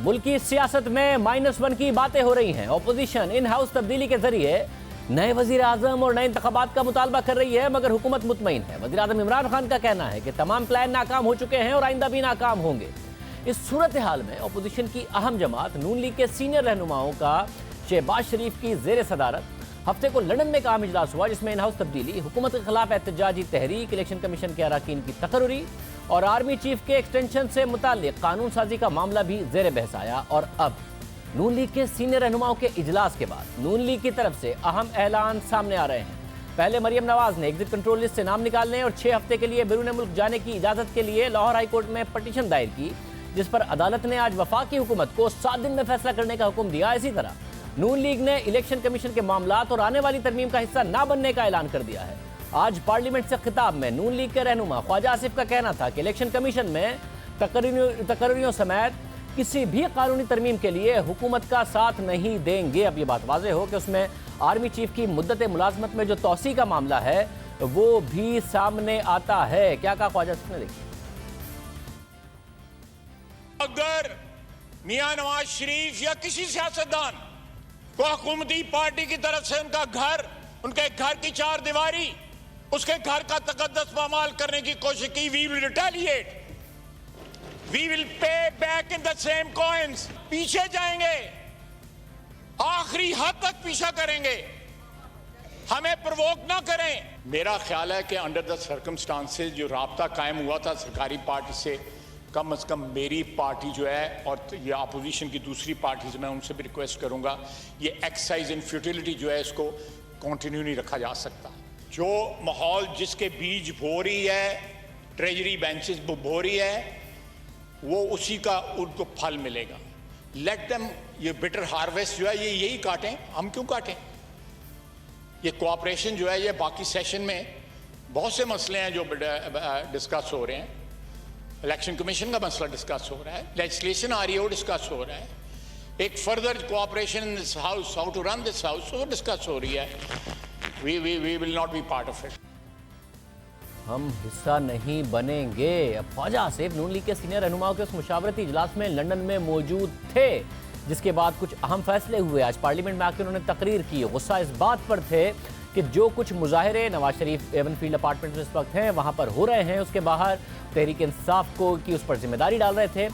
मुल्की सियासत में -1 की बातें हो रही हैं। ऑपोजिशन इन हाउस तब्दीली के जरिए नए वजीर आजम और नए इंतखाबात का मुतालबा कर रही है, मगर हुकूमत मुतमईन है। वजीर आजम इमरान खान का कहना है कि तमाम प्लान नाकाम हो चुके हैं और आइंदा भी नाकाम होंगे। इस सूरत हाल में ऑपोजिशन की अहम जमात नून लीग के सीनियर रहनुमाओं का शहबाज शरीफ की जेर सदारत हफ्ते को लंदन में काम इजलास हुआ, जिसमें इन हाउस तब्दीली, हुकूमत के खिलाफ एहतजाजी तहरीक, इलेक्शन कमीशन के अरकान की तकर्री और आर्मी चीफ के एक्सटेंशन से मुताल्लिक कानून साजी का मामला भी जेर बहस आया। और अब नून लीग के सीनियर रहनुमाओं के इजलास के बाद नून लीग की तरफ से अहम ऐलान सामने आ रहे हैं। पहले मरियम नवाज ने एग्जिट कंट्रोल लिस्ट से नाम निकालने और 6 हफ्ते के लिए बैरून मुल्क जाने की इजाजत के लिए लाहौर हाई कोर्ट में पटिशन दायर की, जिस पर अदालत ने आज वफाकी हुकूमत को 7 दिन में फैसला करने का हुक्म दिया। इसी तरह नून लीग ने इलेक्शन कमीशन के मामलात और आने वाली तरमीम का हिस्सा न बनने का ऐलान कर दिया है। आज पार्लियामेंट से खिताब में नून लीग के रहनुमा ख्वाजा आसिफ का कहना था कि इलेक्शन कमीशन में तकर्रियों समेत किसी भी कानूनी तरमीम के लिए हुकूमत का साथ नहीं देंगे। अब ये बात वाज़ेह हो कि उसमें आर्मी चीफ की मुद्दत मुलाजमत में जो तौसी का मामला है वो भी सामने आता है। क्या कहा ख्वाजा आसिफ ने, देखिए। अगर मियां नवाज शरीफ या किसी सियासतदान को हुकूमती पार्टी की तरफ से उनका घर, उनके घर की 4 दीवारी, उसके घर का तकद्दस पामाल करने की कोशिश की, we will retaliate, we will pay back in the same coins. पीछे जाएंगे, आखिरी हद तक पीछा करेंगे, हमें प्रवोक ना करें। मेरा ख्याल है कि अंडर द सर्कमस्टांसेस जो राब्ता कायम हुआ था सरकारी पार्टी से, कम से कम मेरी पार्टी जो है और ये अपोजिशन की दूसरी पार्टी से मैं उनसे भी रिक्वेस्ट करूंगा, ये एक्सरसाइज इन फ्यूटिलिटी जो है इसको कंटिन्यू नहीं रखा जा सकता। जो माहौल जिसके बीज बो रही है, ट्रेजरी बेंचेस बो रही है, वो उसी का उनको फल मिलेगा। लेट देम, ये बिटर हार्वेस्ट जो है ये यही काटें, हम क्यों काटें। ये कोऑपरेशन जो है ये बाकी सेशन में बहुत से मसले हैं जो डिस्कस हो रहे हैं। इलेक्शन कमीशन का मसला डिस्कस हो रहा है, लेजिस्लेशन आ रही है वो डिस्कस हो रहा है, एक further cooperation in this house, how to run this house, वो डिस्कस हो रही है। We will not be part of it. हम हिस्सा नहीं बनेंगे। अब ख्वाजा आसिफ नून लीग के सीनियर रहनुमाओं के उस मुशावरती इजलास में लंदन में मौजूद थे, जिसके बाद कुछ अहम फैसले हुए। आज पार्लियामेंट में आकर उन्होंने तकरीर की। गुस्सा इस बात पर थे कि जो कुछ मुजाहरे Nawaz Sharif Avon field apartment में इस वक्त हैं वहाँ पर हो रहे हैं, उसके बाहर तहरीक इंसाफ को की उस पर जिम्मेदारी डाल रहे थे।